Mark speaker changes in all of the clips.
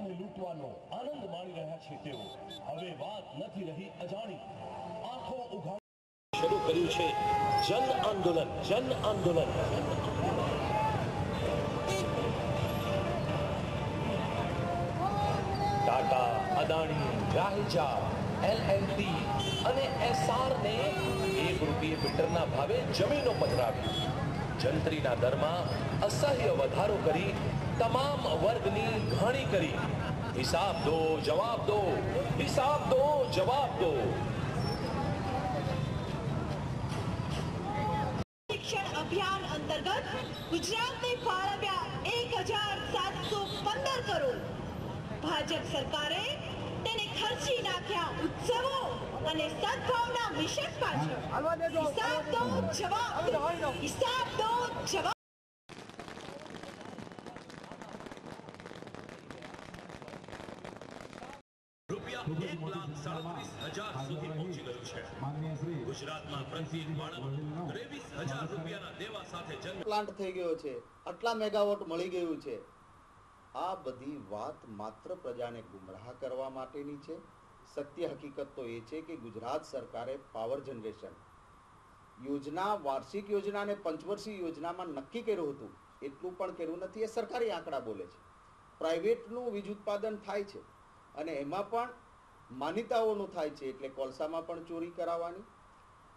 Speaker 1: ગુજરાતને લૂંટવાનો આનંદ માણી રહ્યા છે તેઓ હવે વાત નથી રહી અજાણી આંખો ઉઘાડી શરૂ કર્યું છે જન આંદોલન ટાટા અદાણી રાહેજા એલએનટી અને એસઆર ને ₹1 મીટરના ભાવે જમીનો પધરાવી જંત્રીના દરમાં અસહ્ય વધારો કરી તમામ વર્ગની ઘાણી કરી હિસાબ દો જવાબ દો હિસાબ દો જવાબ દો
Speaker 2: શિક્ષણ અભિયાન અંતર્ગત ગુજરાતને ફાળવ્યા 1715 કરોડ ભાજપ સરકારે તેને ખર્ચી નાખ્યા ઉત્સવો અને સદભાવના મિશન પાછળ હિસાબ દો જવાબ દો હિસાબ દો જવાબ ₹1,37,000 સુધી પહોંચી ગયું છે ગુજરાતમાં પ્રત્યેક બાળક ₹23,000 દેવા સાથે જન્મ
Speaker 3: પ્લાન્ટ થઈ ગયો છે, આટલા મેગાવોટ મળી ગયું છે। આ બધી વાત માત્ર પ્રજાને ગુમરાહ કરવા માટેની છે। સત્ય હકીકત તો એ છે કે ગુજરાત સરકારે પાવર જનરેશન યોજના વાર્ષિક યોજના અને પંચવર્ષીય યોજનામાં નક્કી કર્યું હતું એટલું પણ કર્યું નથી। એ સરકારી આંકડા બોલે છે। પ્રાઇવેટનું વીજ ઉત્પાદન થાય છે અને એમાં પણ માન્યતાઓનું થાય છે, એટલે કોલસામાં પણ ચોરી કરાવવાની,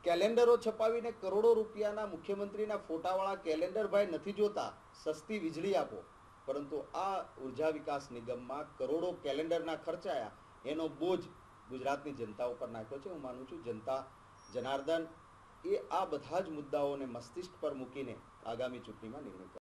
Speaker 3: કેલેન્ડરો છપાવીને કરોડો રૂપિયાના મુખ્યમંત્રીના ફોટાવાળા કેલેન્ડર ભાઈ નથી જોતા, સસ્તી વીજળી આપો, પરંતુ આ ઉર્જા વિકાસ નિગમમાં કરોડો કેલેન્ડરના ખર્ચાયા, એનો બોજ ગુજરાતની જનતા ઉપર નાખ્યો છે। હું માનું છું જનતા જનાર્દન એ આ બધા જ મુદ્દાઓને મસ્તિષ્ક પર મૂકીને આગામી ચૂંટણીમાં નિર્ણય